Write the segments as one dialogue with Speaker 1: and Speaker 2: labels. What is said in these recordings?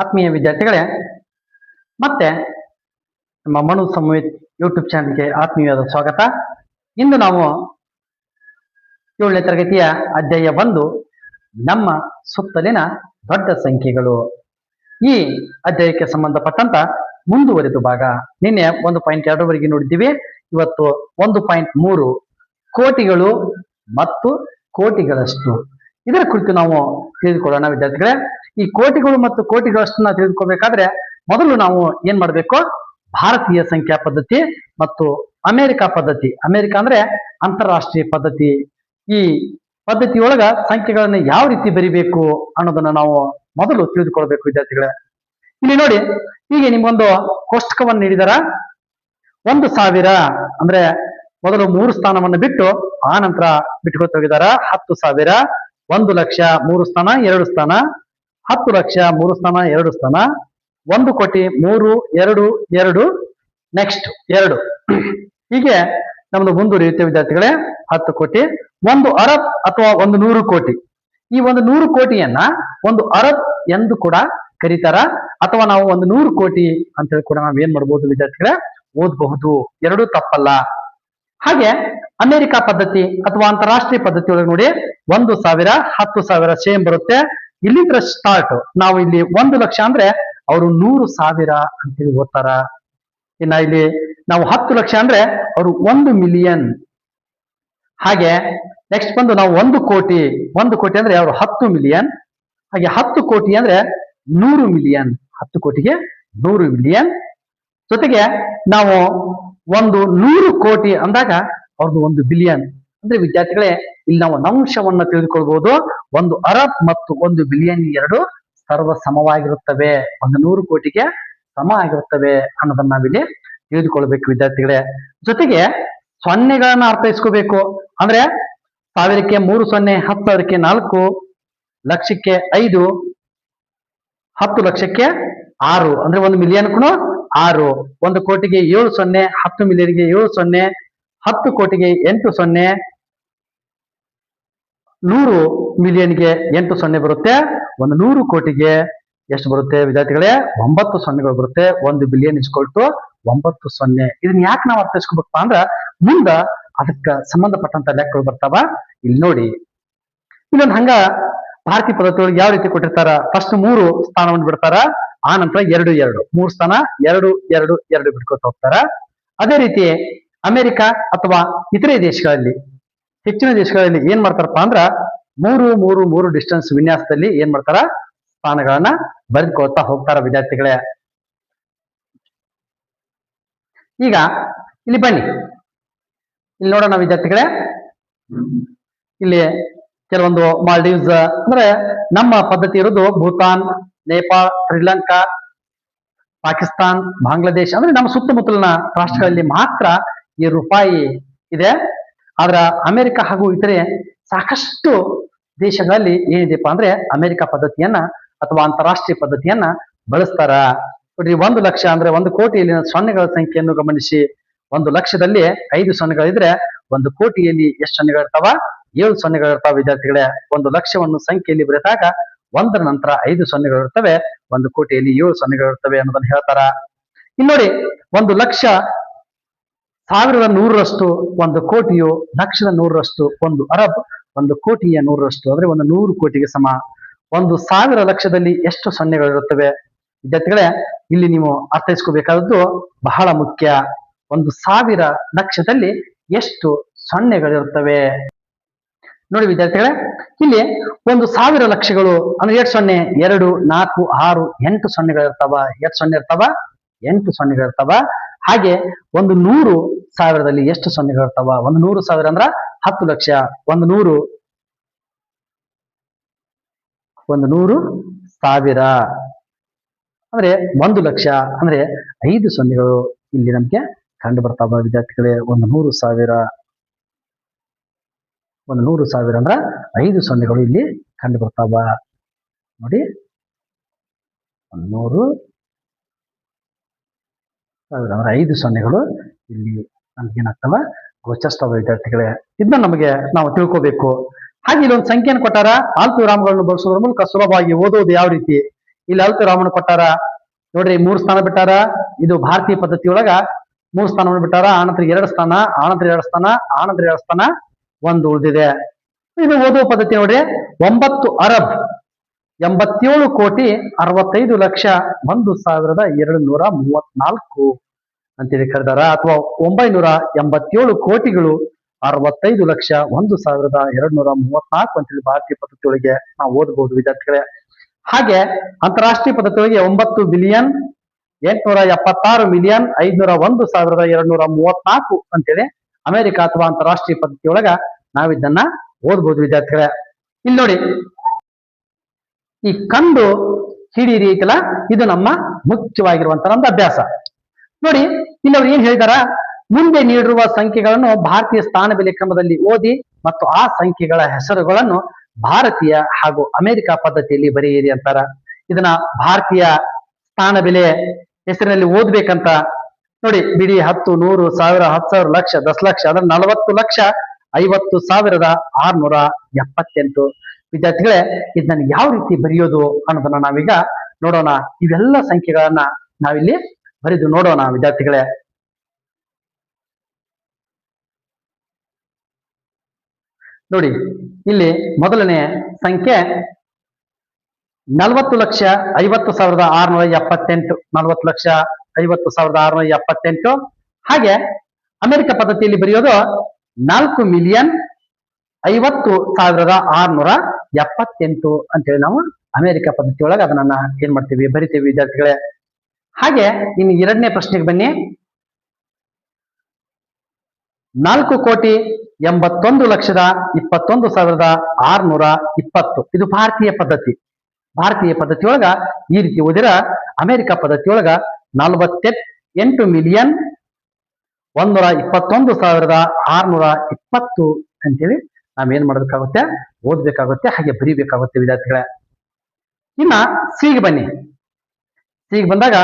Speaker 1: ಆತ್ಮೀಯ ವಿದ್ಯಾರ್ಥಿಗಳೇ, ಮತ್ತೆ ನಮ್ಮ ಮನು ಸಂವೇತ್ ಯೂಟ್ಯೂಬ್ ಚಾನಲ್ಗೆ ಆತ್ಮೀಯವಾದ ಸ್ವಾಗತ. ಇಂದು ನಾವು 7ನೇ ತರಗತಿಯ ಅಧ್ಯಾಯ 1 ನಮ್ಮ ಸುತ್ತಲಿನ ದೊಡ್ಡ ಸಂಖ್ಯೆಗಳು ಈ ಅಧ್ಯಾಯಕ್ಕೆ ಸಂಬಂಧಪಟ್ಟಂತ ಮುಂದುವರಿದ ಭಾಗ. ನಿನ್ನೆ 1.2 ನೋಡಿದ್ದೀವಿ. ಇವತ್ತು 1.3 ಕೋಟಿಗಳು ಮತ್ತು ಕೋಟಿಗಳಷ್ಟು ಇದರ ಕುರಿತು ನಾವು ತಿಳಿದುಕೊಳ್ಳೋಣ ವಿದ್ಯಾರ್ಥಿಗಳೇ. ಈ ಕೋಟಿಗಳು ಮತ್ತು ಕೋಟಿಗಳಷ್ಟನ್ನ ತಿಳಿದುಕೋಬೇಕಾದ್ರೆ ಮೊದಲು ನಾವು ಏನ್ ಮಾಡಬೇಕು, ಭಾರತೀಯ ಸಂಖ್ಯಾ ಪದ್ಧತಿ ಮತ್ತು ಅಮೆರಿಕ ಪದ್ಧತಿ. ಅಮೆರಿಕ ಅಂದ್ರೆ ಅಂತಾರಾಷ್ಟ್ರೀಯ ಪದ್ಧತಿ. ಈ ಪದ್ಧತಿಯೊಳಗ ಸಂಖ್ಯೆಗಳನ್ನ ಯಾವ ರೀತಿ ಬರಿಬೇಕು ಅನ್ನೋದನ್ನ ನಾವು ಮೊದಲು ತಿಳಿದುಕೊಳ್ಬೇಕು ವಿದ್ಯಾರ್ಥಿಗಳೇ. ಇಲ್ಲಿ ನೋಡಿ, ಹೀಗೆ ನಿಮ್ಗೊಂದು ಕೋಷ್ಟಕವನ್ನು ನೀಡಿದಾರ. 1,000 ಅಂದ್ರೆ ಮೊದಲು 3 ಸ್ಥಾನವನ್ನು ಬಿಟ್ಟು ಆ ನಂತರ ಬಿಟ್ಕೊತ ಹೋಗಿದಾರ. 10,000, 1,00,000 3 ಸ್ಥಾನ 2 ಸ್ಥಾನ, 10 ಲಕ್ಷ 3 ಸ್ಥಾನ 2 ಸ್ಥಾನ, 1 ಕೋಟಿ 3 2 2 ನೆಕ್ಸ್ಟ್ 2. ಹೀಗೆ ನಮ್ದು ಮುಂದುವರಿಯುತ್ತೆ ವಿದ್ಯಾರ್ಥಿಗಳೇ. 10 ಕೋಟಿ, 1 ಅರಬ್ ಅಥವಾ 100 ಕೋಟಿ. ಈ 100 ಕೋಟಿಯನ್ನ 1 ಅರಬ್ ಎಂದು ಕೂಡ ಕರೀತಾರ, ಅಥವಾ ನಾವು 100 ಕೋಟಿ ಅಂತ ಹೇಳಿ ಕೂಡ ನಾವು ಏನ್ ಮಾಡ್ಬೋದು ವಿದ್ಯಾರ್ಥಿಗಳೇ, ಓದಬಹುದು. ಎರಡೂ ತಪ್ಪಲ್ಲ. ಹಾಗೆ ಅಮೆರಿಕ ಪದ್ಧತಿ ಅಥವಾ ಅಂತಾರಾಷ್ಟ್ರೀಯ ಪದ್ಧತಿ ಒಳಗೆ ನೋಡಿ, 1,000 10,000 ಸೇಮ್ ಬರುತ್ತೆ. ಇಲ್ಲಿಂದ ಸ್ಟಾರ್ಟ್. ನಾವು ಇಲ್ಲಿ 1,00,000 ಅಂದ್ರೆ ಅವರು 100,000 ಅಂತೇಳಿ ಓದ್ತಾರ. ಇನ್ನ ಇಲ್ಲಿ ನಾವು 10,00,000 ಅಂದ್ರೆ ಅವರು 1 ಮಿಲಿಯನ್. ಹಾಗೆ ನೆಕ್ಸ್ಟ್ ಬಂದು ನಾವು 1 ಕೋಟಿ. 1 ಕೋಟಿ ಅಂದ್ರೆ ಅವರು 10 ಮಿಲಿಯನ್. ಹಾಗೆ 10 ಕೋಟಿ ಅಂದ್ರೆ 100 ಮಿಲಿಯನ್. 10 ಕೋಟಿಗೆ 100 ಮಿಲಿಯನ್. ಜೊತೆಗೆ ನಾವು 100 ಕೋಟಿ ಅಂದಾಗ ಅವ್ರದ್ದು 1 ಬಿಲಿಯನ್. ಅಂದ್ರೆ ವಿದ್ಯಾರ್ಥಿಗಳೇ, ಇಲ್ಲಿ ನಾವು ಅಂಶವನ್ನ ತಿಳಿದುಕೊಳ್ಬಹುದು. 1 ಅರಬ್ ಮತ್ತು 1 ಬಿಲಿಯನ್ ಎರಡು ಸರ್ವ ಸಮವಾಗಿರುತ್ತವೆ, 100 ಕೋಟಿಗೆ ಸಮ ಆಗಿರುತ್ತವೆ ಅನ್ನೋದನ್ನ ನಾವಿಲ್ಲಿ ತಿಳಿದುಕೊಳ್ಬೇಕು ವಿದ್ಯಾರ್ಥಿಗಳೇ. ಜೊತೆಗೆ ಸೊನ್ನೆಗಳನ್ನ ಅರ್ಥೈಸ್ಕೋಬೇಕು. ಅಂದ್ರೆ 1000ಕ್ಕೆ 3 ಸೊನ್ನೆ, 10,000ಕ್ಕೆ 4, ಲಕ್ಷಕ್ಕೆ 5, 10 ಲಕ್ಷಕ್ಕೆ 6 ಅಂದ್ರೆ 1 ಮಿಲಿಯನ್ಗೂ 6, 1 ಕೋಟಿಗೆ 7 ಸೊನ್ನೆ, 10 ಮಿಲಿಯನ್ಗೆ 7 ಸೊನ್ನೆ, 10 ಕೋಟಿಗೆ 8 ಸೊನ್ನೆ, 100 ಮಿಲಿಯನ್ಗೆ 8 ಸೊನ್ನೆ ಬರುತ್ತೆ. 100 ಕೋಟಿಗೆ ಎಷ್ಟು ಬರುತ್ತೆ ವಿದ್ಯಾರ್ಥಿಗಳೇ, 9 ಸೊನ್ನೆಗಳು ಬರುತ್ತೆ. 1 ಬಿಲಿಯನ್ ಇಸ್ಕೊಳ್ತು 9 ಸೊನ್ನೆ. ಇದನ್ನ ಯಾಕೆ ನಾವು ಅರ್ಥೈಸ್ಕೋಬೇಕಪ್ಪ ಅಂದ್ರ ಮುಂದ ಅದಕ್ಕೆ ಸಂಬಂಧಪಟ್ಟಂತ ಲೆಕ್ಕಗಳು ಬರ್ತಾವ. ಇಲ್ಲಿ ನೋಡಿ, ಇಲ್ಲೊಂದು ಹಂಗ ಭಾರತೀಯ ಪದ್ಧತಿ ಒಳಗೆ ಯಾವ ರೀತಿ ಕೊಟ್ಟಿರ್ತಾರ, ಫಸ್ಟ್ 3 ಸ್ಥಾನವನ್ನು ಬಿಡ್ತಾರ, ಆ ನಂತರ 2 2 3 ಸ್ಥಾನ 2 2 2 ಬಿಟ್ಕೊತ ಹೋಗ್ತಾರ. ಅದೇ ರೀತಿ ಅಮೆರಿಕ ಅಥವಾ ಇತರೆ ದೇಶಗಳಲ್ಲಿ, ಹೆಚ್ಚಿನ ದೇಶಗಳಲ್ಲಿ ಏನ್ ಮಾಡ್ತಾರಪ್ಪ ಅಂದ್ರ 3 3 3 ಡಿಸ್ಟೆನ್ಸ್ ವಿನ್ಯಾಸದಲ್ಲಿ ಏನ್ ಮಾಡ್ತಾರ, ಸ್ಥಾನಗಳನ್ನ ಬರೆದುಕೊಳ್ತಾ ಹೋಗ್ತಾರ ವಿದ್ಯಾರ್ಥಿಗಳೇ. ಈಗ ಇಲ್ಲಿ ಬನ್ನಿ, ಇಲ್ಲಿ ನೋಡೋಣ ವಿದ್ಯಾರ್ಥಿಗಳೇ. ಇಲ್ಲಿ ಕೆಲವೊಂದು ಮಾಲ್ಡೀವ್ಸ್ ಅಂದ್ರೆ ನಮ್ಮ ಪದ್ಧತಿ ಇರೋದು ಭೂತಾನ್, ನೇಪಾಳ, ಶ್ರೀಲಂಕಾ, ಪಾಕಿಸ್ತಾನ್, ಬಾಂಗ್ಲಾದೇಶ ಅಂದ್ರೆ ನಮ್ಮ ಸುತ್ತಮುತ್ತಲಿನ ರಾಷ್ಟ್ರಗಳಲ್ಲಿ ಮಾತ್ರ ಈ ರೂಪಾಯಿ ಇದೆ. ಆದ್ರ ಅಮೆರಿಕ ಹಾಗೂ ಇತರೆ ಸಾಕಷ್ಟು ದೇಶಗಳಲ್ಲಿ ಏನಿದೆಪ್ಪ ಅಂದ್ರೆ ಅಮೆರಿಕ ಪದ್ಧತಿಯನ್ನ ಅಥವಾ ಅಂತಾರಾಷ್ಟ್ರೀಯ ಪದ್ಧತಿಯನ್ನ ಬಳಸ್ತಾರ. ನೋಡ್ರಿ, 1 ಲಕ್ಷ ಅಂದ್ರೆ 1 ಕೋಟಿಯಲ್ಲಿ ಸೊನ್ನೆಗಳ ಸಂಖ್ಯೆಯನ್ನು ಗಮನಿಸಿ. 1 ಲಕ್ಷದಲ್ಲಿ 5 ಸೊನ್ನೆಗಳಿದ್ರೆ 1 ಕೋಟಿಯಲ್ಲಿ ಎಷ್ಟು ಸೊನ್ನೆಗಳಿರ್ತಾವ, 7 ಸೊನ್ನೆಗಳಿರ್ತಾವ ವಿದ್ಯಾರ್ಥಿಗಳೇ. 1 ಲಕ್ಷವನ್ನು ಸಂಖ್ಯೆಯಲ್ಲಿ ಬರೆದಾಗ 1ರ ನಂತರ 5 ಸೊನ್ನೆಗಳಿರ್ತವೆ, 1 ಕೋಟಿಯಲ್ಲಿ 7 ಸೊನ್ನೆಗಳಿರ್ತವೆ ಅನ್ನೋದನ್ನ ಹೇಳ್ತಾರ. ಇಲ್ಲಿ ನೋಡಿ, 1 ಲಕ್ಷ 1,100ರಷ್ಟು, 1 ಕೋಟಿಯು 1,100ರಷ್ಟು, 1 ಅರಬ್ 1 ಕೋಟಿಯ 100ರಷ್ಟು ಅಂದ್ರೆ 100 ಕೋಟಿಗೆ ಸಮ. 1,000 ಲಕ್ಷದಲ್ಲಿ ಎಷ್ಟು ಸೊನ್ನೆಗಳಿರುತ್ತವೆ ವಿದ್ಯಾರ್ಥಿಗಳೇ, ಇಲ್ಲಿ ನೀವು ಅರ್ಥೈಸ್ಕೋಬೇಕಾದದ್ದು ಬಹಳ ಮುಖ್ಯ. 1,000 ಲಕ್ಷದಲ್ಲಿ ಎಷ್ಟು ಸೊನ್ನೆಗಳಿರುತ್ತವೆ ನೋಡಿ ವಿದ್ಯಾರ್ಥಿಗಳೇ. ಇಲ್ಲಿ 1,000 ಲಕ್ಷಗಳು ಅಂದ್ರೆ 8 ಸೊನ್ನೆ 2 4 6 8 ಸೊನ್ನೆಗಳಿರ್ತಾವ. 8 ಸೊನ್ನೆ ಇರ್ತಾವ, 8 ಸೊನ್ನೆಗಳಿರ್ತಾವ. ಹಾಗೆ 100,000ದಲ್ಲಿ ಎಷ್ಟು ಸೊನ್ನೆಗಳಿರ್ತಾವ, 100,000 ಅಂದ್ರ 10 ಲಕ್ಷ, 100,000 ಅಂದ್ರೆ 1 ಲಕ್ಷ ಅಂದ್ರೆ 5 ಸೊನ್ನೆಗಳು ಇಲ್ಲಿ ನಮ್ಗೆ ಕಂಡು ಬರ್ತಾವ ವಿದ್ಯಾರ್ಥಿಗಳೇ. 100,000 ಅಂದ್ರ 5 ಸೊನ್ನೆಗಳು ಇಲ್ಲಿ ಕಂಡು ಬರ್ತಾವ ನೋಡಿ. 100,000 ಅಂದ್ರೆ 5 ಸೊನ್ನೆಗಳು ಇಲ್ಲಿ ನಮ್ಗೇನಾಗ್ತವ, ಗೋಚರಿಸ್ತವ ವಿದ್ಯಾರ್ಥಿಗಳೇ. ಇದನ್ನ ನಮಗೆ ನಾವು ತಿಳ್ಕೋಬೇಕು. ಹಾಗೆ ಇಲ್ಲೊಂದು ಸಂಖ್ಯೆಯನ್ನು ಕೊಟ್ಟಾರ. ಅಲ್ಪವಿರಾಮಗಳನ್ನು ಬಳಸೋದ್ರ ಮೂಲಕ ಸುಲಭವಾಗಿ ಓದೋದು ಯಾವ ರೀತಿ. ಇಲ್ಲಿ ಅಲ್ಪ ರಾಮನ್ ಕೊಟ್ಟಾರ ನೋಡ್ರಿ 3 ಸ್ಥಾನ ಬಿಟ್ಟಾರ. ಇದು ಭಾರತೀಯ ಪದ್ಧತಿಯೊಳಗ 3 ಸ್ಥಾನವನ್ನು ಬಿಟ್ಟಾರ. ಆನಂತರ 2 ಸ್ಥಾನ, ಆನಂತರ 2 ಸ್ಥಾನ, ಆನಂತರ 2 ಸ್ಥಾನ, 1 ಉಳಿದಿದೆ. ಇದು ಓದುವ ಪದ್ಧತಿ ನೋಡ್ರಿ. 9 ಅರಬ್ 87,65,01,234 ಅಂತೇಳಿ ಕರೆದಾರ. ಅಥವಾ 987 ಕೋಟಿಗಳು 65,01,234 ಅಂತೇಳಿ ಭಾರತೀಯ ಪದ್ಧತಿಯೊಳಗೆ ನಾವು ಓದಬಹುದು ವಿದ್ಯಾರ್ಥಿಗಳೇ. ಹಾಗೆ ಅಂತಾರಾಷ್ಟ್ರೀಯ ಪದ್ಧತಿಯೊಳಗೆ 9,876,501,234 ಅಂತೇಳಿ ಅಮೆರಿಕ ಅಥವಾ ಅಂತಾರಾಷ್ಟ್ರೀಯ ಪದ್ಧತಿಯೊಳಗ ನಾವು ಇದನ್ನ ಓದಬಹುದು ವಿದ್ಯಾರ್ಥಿಗಳೇ. ಇಲ್ಲಿ ನೋಡಿ, ಈ ಕಂಡು ಹಿಡೀರಿ ಐತಲ್ಲ, ಇದು ನಮ್ಮ ಮುಖ್ಯವಾಗಿರುವಂತಹ ಒಂದು ಅಭ್ಯಾಸ. ನೋಡಿ ಇಲ್ಲಿ ಅವ್ರು ಏನ್ ಹೇಳಿದಾರ, ಮುಂದೆ ನೀಡಿರುವ ಸಂಖ್ಯೆಗಳನ್ನು ಭಾರತೀಯ ಸ್ಥಾನ ಬೆಲೆ ಕ್ರಮದಲ್ಲಿ ಓದಿ ಮತ್ತು ಆ ಸಂಖ್ಯೆಗಳ ಹೆಸರುಗಳನ್ನು ಭಾರತೀಯ ಹಾಗೂ ಅಮೆರಿಕ ಪದ್ಧತಿಯಲ್ಲಿ ಬರೆಯಿರಿ ಅಂತಾರ. ಇದನ್ನ ಭಾರತೀಯ ಸ್ಥಾನ ಬೆಲೆ ಹೆಸರಿನಲ್ಲಿ ಓದ್ಬೇಕಂತ ನೋಡಿ. ಬಿಡಿ 10, 100, 1000, 10,000, ಲಕ್ಷ, 10 ಲಕ್ಷ, ಅಂದ್ರೆ 40,50,678 ವಿದ್ಯಾರ್ಥಿಗಳೇ. ಇದನ್ನ ಯಾವ ರೀತಿ ಬರೆಯೋದು ಅನ್ನೋದನ್ನ ನಾವೀಗ ನೋಡೋಣ. ಇವೆಲ್ಲ ಸಂಖ್ಯೆಗಳನ್ನ ನಾವಿಲ್ಲಿ ಬರೆದು ನೋಡೋಣ ವಿದ್ಯಾರ್ಥಿಗಳೇ. ನೋಡಿ ಇಲ್ಲಿ ಮೊದಲನೇ ಸಂಖ್ಯೆ 40,50,678. 40,50,678. ಹಾಗೆ ಅಮೆರಿಕ ಪದ್ಧತಿಯಲ್ಲಿ ಬರೆಯೋದು 4,50,678 ಅಂತೇಳಿ ನಾವು ಅಮೆರಿಕ ಪದ್ಧತಿಯೊಳಗೆ ಅದನ್ನ ಏನ್ ಮಾಡ್ತೀವಿ, ಬರಿತೀವಿ ವಿದ್ಯಾರ್ಥಿಗಳೇ. ಹಾಗೆ ಇನ್ನು ಎರಡನೇ ಪ್ರಶ್ನೆಗೆ ಬನ್ನಿ. 4,81,21,620. ಇದು ಭಾರತೀಯ ಪದ್ಧತಿ. ಭಾರತೀಯ ಪದ್ಧತಿಯೊಳಗ ಈ ರೀತಿ ಓದಿರ. ಅಮೆರಿಕ ಪದ್ಧತಿಯೊಳಗ 48,121,620 ಅಂತೇಳಿ ನಾವೇನ್ ಮಾಡಬೇಕಾಗುತ್ತೆ, ಓದ್ಬೇಕಾಗುತ್ತೆ, ಹಾಗೆ ಬರಿಬೇಕಾಗುತ್ತೆ ವಿದ್ಯಾರ್ಥಿಗಳೇ. ಇನ್ನ ಸಿಗೆ ಬನ್ನಿ. ಸಿಗೆ ಬಂದಾಗ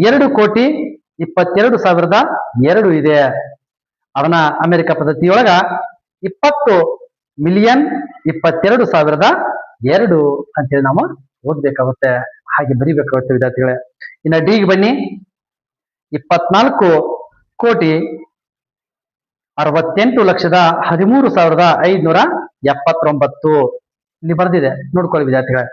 Speaker 1: 2,22,200 ಇದೆ. ಅದನ್ನ ಅಮೆರಿಕ ಪದ್ಧತಿಯೊಳಗ 20,22,200 ಅಂತೇಳಿ ನಾವು ಓದ್ಬೇಕಾಗುತ್ತೆ, ಹಾಗೆ ಬರಿಬೇಕಾಗುತ್ತೆ ವಿದ್ಯಾರ್ಥಿಗಳೇ. ಇನ್ನ ಡಿಗೆ ಬನ್ನಿ. 24,68,13,579 ಇಲ್ಲಿ ಬರ್ದಿದೆ, ನೋಡ್ಕೊಳ್ಳಿ ವಿದ್ಯಾರ್ಥಿಗಳೇ.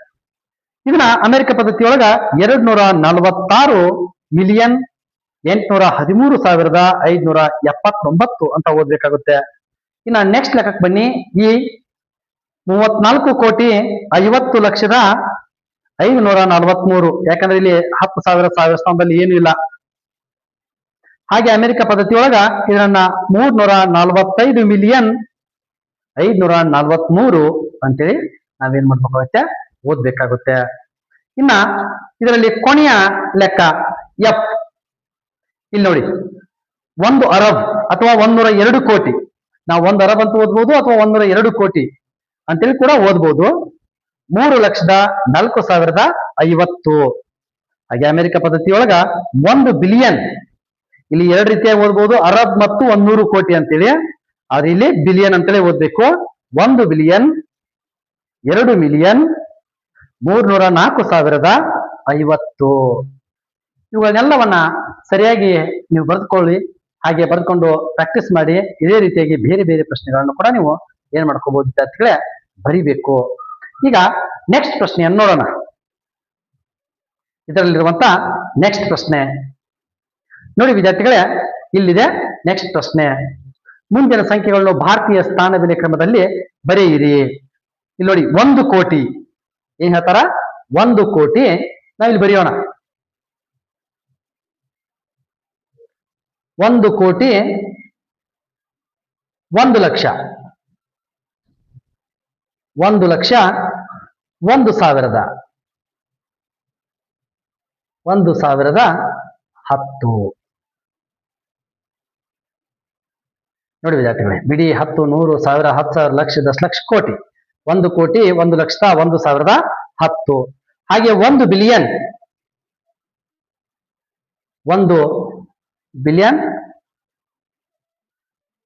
Speaker 1: ಇದನ್ನ ಅಮೆರಿಕ ಪದ್ಧತಿಯೊಳಗ 2,40,813,579 ಅಂತ ಓದ್ಬೇಕಾಗುತ್ತೆ. ಇನ್ನ ನೆಕ್ಸ್ಟ್ ಲೆಕ್ಕಕ್ಕೆ ಬನ್ನಿ. ಈ 34,50,50,543. ಯಾಕಂದ್ರೆ ಇಲ್ಲಿ 10,000 ಸ್ಥಾನದಲ್ಲಿ ಏನು ಇಲ್ಲ. ಹಾಗೆ ಅಮೆರಿಕ ಪದ್ಧತಿಯೊಳಗ ಇದನ್ನ 345,543 ಅಂತೇಳಿ ನಾವೇನ್ ಮಾಡ್ಬೇಕಾಗುತ್ತೆ, ಓದ್ಬೇಕಾಗುತ್ತೆ. ಇನ್ನ ಇದರಲ್ಲಿ ಕೊನೆಯ ಲೆಕ್ಕ ಎಫ್. ಇಲ್ಲಿ ನೋಡಿ, 1 ಅರಬ್ ಅಥವಾ 102 ಕೋಟಿ. ನಾವು 1 ಅರಬ್ ಅಂತ ಓದ್ಬೋದು ಅಥವಾ 102 ಕೋಟಿ ಅಂತೇಳಿ ಕೂಡ ಓದ್ಬೋದು. 3,04,050. ಹಾಗೆ ಅಮೆರಿಕ ಪದ್ಧತಿಯೊಳಗ 1 ಬಿಲಿಯನ್. ಇಲ್ಲಿ 2 ರೀತಿಯಾಗಿ ಓದ್ಬೋದು, ಅರಬ್ ಮತ್ತು 100 ಕೋಟಿ ಅಂತೇಳಿ. ಆದ್ರೆ ಇಲ್ಲಿ ಬಿಲಿಯನ್ ಅಂತೇಳಿ ಓದ್ಬೇಕು. 1 ಬಿಲಿಯನ್, 2 ಮಿಲಿಯನ್, 304,050. ಇವುಗಳನ್ನೆಲ್ಲವನ್ನ ಸರಿಯಾಗಿ ನೀವು ಬರೆದುಕೊಳ್ಳಿ. ಹಾಗೆ ಬರೆದುಕೊಂಡು ಪ್ರಾಕ್ಟೀಸ್ ಮಾಡಿ. ಇದೇ ರೀತಿಯಾಗಿ ಬೇರೆ ಬೇರೆ ಪ್ರಶ್ನೆಗಳನ್ನು ಕೂಡ ನೀವು ಏನ್ ಮಾಡ್ಕೋಬಹುದು ವಿದ್ಯಾರ್ಥಿಗಳೇ, ಬರಿಬೇಕು. ಈಗ ನೆಕ್ಸ್ಟ್ ಪ್ರಶ್ನೆಯನ್ನು ನೋಡೋಣ. ಇದರಲ್ಲಿರುವಂತ ನೆಕ್ಸ್ಟ್ ಪ್ರಶ್ನೆ ನೋಡಿ ವಿದ್ಯಾರ್ಥಿಗಳೇ, ಇಲ್ಲಿದೆ ನೆಕ್ಸ್ಟ್ ಪ್ರಶ್ನೆ. ಮುಂದಿನ ಸಂಖ್ಯೆಗಳನ್ನು ಭಾರತೀಯ ಸ್ಥಾನ ಬೆಲೆ ಕ್ರಮದಲ್ಲಿ ಬರೆಯಿರಿ. ಇಲ್ಲಿ ನೋಡಿ, 1 ಕೋಟಿ ಏನ್ ಹೇಳ್ತಾರ, 1 ಕೋಟಿ. ನಾವಿಲ್ಲಿ ಬರೆಯೋಣ. 1 ಕೋಟಿ, 1 ಲಕ್ಷ, 1 ಲಕ್ಷ, 1,000, 1,010. ನೋಡಿ ವಿದ್ಯಾರ್ಥಿಗಳೇ, ಬಿಡಿ 10, 100, 1000, 10,000, ಲಕ್ಷ, 10 ಲಕ್ಷ, ಕೋಟಿ. 1 ಕೋಟಿ, 1 ಲಕ್ಷ, 1,010. ಹಾಗೆ 1 ಬಿಲಿಯನ್, 1 ಬಿಲಿಯನ್,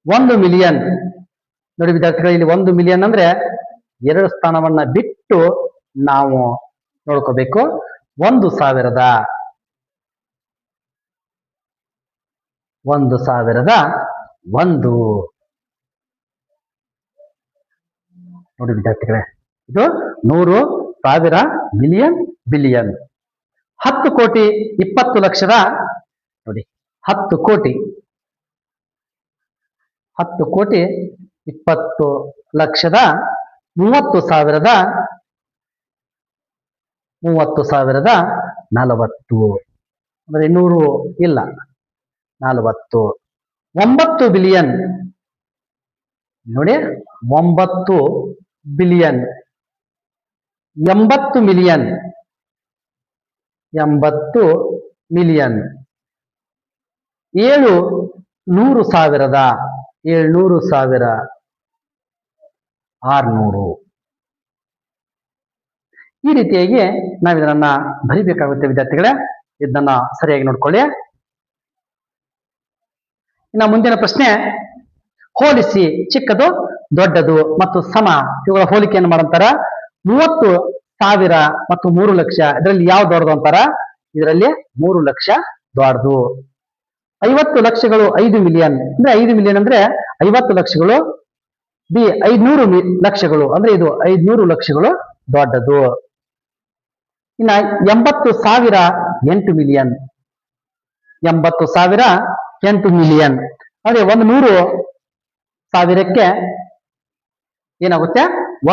Speaker 1: 1 ಮಿಲಿಯನ್. ನೋಡಿ ವಿದ್ಯಾರ್ಥಿಗಳು, ಇಲ್ಲಿ 1 ಮಿಲಿಯನ್ ಅಂದ್ರೆ 2 ಸ್ಥಾನವನ್ನ ಬಿಟ್ಟು ನಾವು ನೋಡ್ಕೋಬೇಕು. 1,000 1,001 ನೋಡಿ ವಿದ್ಯಾರ್ಥಿಗಳೇ, ಇದು 100, 1000, ಮಿಲಿಯನ್, ಬಿಲಿಯನ್. 10 ಕೋಟಿ 20 ಲಕ್ಷದ ನೋಡಿ 10 ಕೋಟಿ 20 ಲಕ್ಷದ 30,000 40 ಅಂದ್ರೆ 100 ಇಲ್ಲ 40. 9 ಬಿಲಿಯನ್ ನೋಡಿ 9 ಬಿಲಿಯನ್. 80 ಮಿಲಿಯನ್ 700,000 700,000 600. ಈ ರೀತಿಯಾಗಿ ನಾವು ಇದನ್ನ ಬರಿಬೇಕಾಗುತ್ತೆ ವಿದ್ಯಾರ್ಥಿಗಳೇ. ಇದನ್ನ ಸರಿಯಾಗಿ ನೋಡ್ಕೊಳ್ಳಿ. ಇನ್ನು ಮುಂದಿನ ಪ್ರಶ್ನೆ, ಹೋಲಿಸಿ ಚಿಕ್ಕದು, ದೊಡ್ಡದು ಮತ್ತು ಸಮ ಇವುಗಳ ಹೋಲಿಕೆಯನ್ನು ಮಾಡಂತಾರ. 30,000 ಮತ್ತು 3 ಲಕ್ಷ ಇದರಲ್ಲಿ ಯಾವ ದೊಡ್ಡದು ಅಂತಾರ? ಇದರಲ್ಲಿ 3 ಲಕ್ಷ ದೊಡ್ಡದು. 50 ಲಕ್ಷಗಳು 5 ಮಿಲಿಯನ್ ಅಂದ್ರೆ 5 ಮಿಲಿಯನ್ ಅಂದ್ರೆ 50 ಲಕ್ಷಗಳು. 500 ಲಕ್ಷಗಳು ಅಂದ್ರೆ ಇದು 500 ಲಕ್ಷಗಳು ದೊಡ್ಡದು. ಇನ್ನ 80,000 8 ಮಿಲಿಯನ್ 80,000 8 ಮಿಲಿಯನ್ ಅಂದ್ರೆ 100,000ಕ್ಕೆ ಏನಾಗುತ್ತೆ?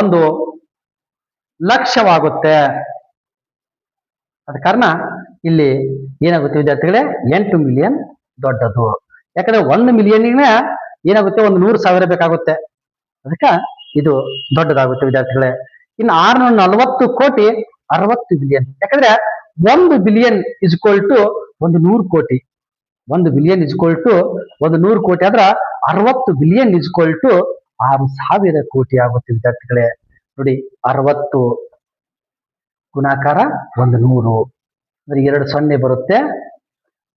Speaker 1: 1 ಲಕ್ಷವಾಗುತ್ತೆ. ಅದ ಕಾರಣ ಇಲ್ಲಿ ಏನಾಗುತ್ತೆ ವಿದ್ಯಾರ್ಥಿಗಳೇ? 8 ಮಿಲಿಯನ್ ದೊಡ್ಡದು. ಯಾಕಂದ್ರೆ 1 ಮಿಲಿಯನ್ಗೆ ಏನಾಗುತ್ತೆ? 100,000 ಬೇಕಾಗುತ್ತೆ. ಅದಕ್ಕೆ ಇದು ದೊಡ್ಡದಾಗುತ್ತೆ ವಿದ್ಯಾರ್ಥಿಗಳೇ. ಇನ್ನು 640 ಕೋಟಿ 60 ಬಿಲಿಯನ್. ಯಾಕಂದ್ರೆ 1 ಬಿಲಿಯನ್ ಇಸ್ ಈಕ್ವಲ್ ಟು 100 ಕೋಟಿ. 1 ಬಿಲಿಯನ್ ಇಸ್ ಈಕ್ವಲ್ ಟು 100 ಕೋಟಿ ಆದ್ರ 60 ಬಿಲಿಯನ್ ಇಸ್ ಈಕ್ವಲ್ ಟು 6,000 ಕೋಟಿ ಆಗುತ್ತೆ ವಿದ್ಯಾರ್ಥಿಗಳೇ. ನೋಡಿ 60 ಗುಣಾಕಾರ 100 ಅಂದ್ರೆ 2 0 ಬರುತ್ತೆ,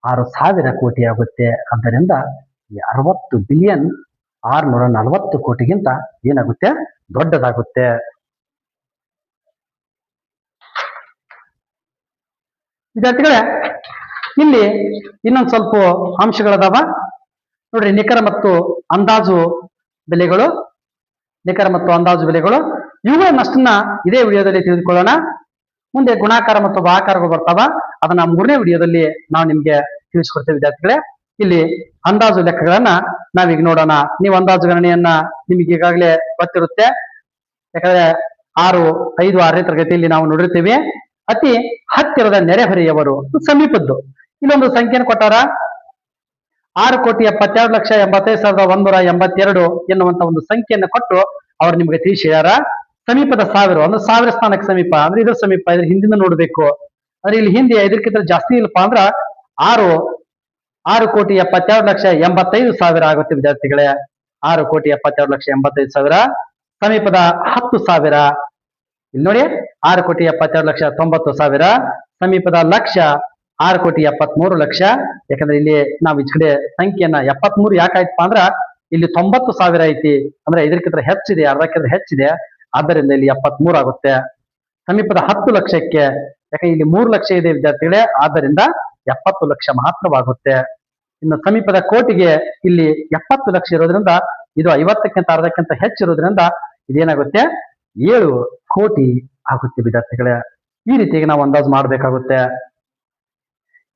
Speaker 1: 6,000 ಕೋಟಿ ಆಗುತ್ತೆ. ಆದ್ದರಿಂದ 60 ಬಿಲಿಯನ್ 640 ಕೋಟಿಗಿಂತ ಏನಾಗುತ್ತೆ? ದೊಡ್ಡದಾಗುತ್ತೆ. ವಿದ್ಯಾರ್ಥಿಗಳೇ, ಇಲ್ಲಿ ಇನ್ನೊಂದು ಸ್ವಲ್ಪ ಅಂಶಗಳದಾವ ನೋಡ್ರಿ. ನಿಖರ ಮತ್ತು ಅಂದಾಜು ಬೆಲೆಗಳು, ಇವುಗಳ ನಷ್ಟನ್ನ ಇದೇ ವಿಡಿಯೋದಲ್ಲಿ ತಿಳಿದುಕೊಳ್ಳೋಣ. ಮುಂದೆ ಗುಣಾಕಾರ ಮತ್ತು ಭಾಗಾಕಾರಗಳು ಬರ್ತಾವ, ಅದನ್ನ 3ನೇ ವಿಡಿಯೋದಲ್ಲಿ ನಾವು ನಿಮ್ಗೆ ತಿಳಿಸ್ಕೊಡ್ತೇವೆ ವಿದ್ಯಾರ್ಥಿಗಳೇ. ಇಲ್ಲಿ ಅಂದಾಜು ಲೆಕ್ಕಗಳನ್ನ ನಾವೀಗ ನೋಡೋಣ. ನೀವು ಅಂದಾಜು ಗಣನೆಯನ್ನ ನಿಮಗೆ ಈಗಾಗಲೇ ಗೊತ್ತಿರುತ್ತೆ. ಯಾಕಂದ್ರೆ 6, 5, 6ನೇ ತರಗತಿಯಲ್ಲಿ ನಾವು ನೋಡಿರ್ತೀವಿ. ಅತಿ ಹತ್ತಿರದ ನೆರೆಹೊರೆಯವರು ಸಮೀಪದ್ದು ಇಲ್ಲೊಂದು ಸಂಖ್ಯೆಯನ್ನು ಕೊಟ್ಟಾರ. 6,72,85,182 ಎನ್ನುವಂತ ಒಂದು ಸಂಖ್ಯೆಯನ್ನು ಕೊಟ್ಟು ಅವ್ರು ನಿಮ್ಗೆ ತಿಳಿಸಿ ಹೇಳ್ಯಾರ. ಸಮೀಪದ 1000 ಅಂದ್ರೆ 1000 ಸ್ಥಾನಕ್ಕೆ ಸಮೀಪ ಅಂದ್ರೆ ಇದ್ರ ಸಮೀಪ, ಇದ್ರ ಹಿಂದಿನ ನೋಡ್ಬೇಕು. ಅಂದ್ರೆ ಇಲ್ಲಿ ಹಿಂದೆ ಇದಕ್ಕಿಂತ ಜಾಸ್ತಿ ಇಲ್ಲಪ್ಪ ಅಂದ್ರ 6,72,85,000 ಆಗುತ್ತೆ ವಿದ್ಯಾರ್ಥಿಗಳೇ. 6,72,85,000 ಸಮೀಪದ 10,000 ಇಲ್ಲಿ ನೋಡಿ 6,72,90,000 ಸಮೀಪದ ಲಕ್ಷ 6,73,00,000. ಯಾಕಂದ್ರೆ ಇಲ್ಲಿ ನಾವು ಈ ಕಡೆ ಸಂಖ್ಯೆಯನ್ನ 73 ಯಾಕಾಯ್ತಪ್ಪ ಅಂದ್ರ ಇಲ್ಲಿ 90,000 ಐತಿ, ಅಂದ್ರೆ ಇದಕ್ಕಿಂತ ಹೆಚ್ಚಿದೆ, ಅರ್ಧಕ್ಕಿಂತ ಹೆಚ್ಚಿದೆ, ಆದ್ದರಿಂದ ಇಲ್ಲಿ 73 ಆಗುತ್ತೆ. ಸಮೀಪದ 10 ಲಕ್ಷಕ್ಕೆ, ಯಾಕಂದ್ರೆ ಇಲ್ಲಿ 3 ಲಕ್ಷ ಇದೆ ವಿದ್ಯಾರ್ಥಿಗಳೇ, ಆದ್ದರಿಂದ 70 ಲಕ್ಷ ಮಾತ್ರವಾಗುತ್ತೆ. ಇನ್ನು ಸಮೀಪದ ಕೋಟಿಗೆ ಇಲ್ಲಿ 70 ಲಕ್ಷ ಇರೋದ್ರಿಂದ ಇದು 50ಕ್ಕಿಂತ ಅರ್ಧಕ್ಕಿಂತ ಹೆಚ್ಚಿರೋದ್ರಿಂದ ಇದೇನಾಗುತ್ತೆ? 7 ಕೋಟಿ ಆಗುತ್ತೆ ವಿದ್ಯಾರ್ಥಿಗಳೇ. ಈ ರೀತಿಯಾಗಿ ನಾವು ಅಂದಾಜು ಮಾಡಬೇಕಾಗುತ್ತೆ.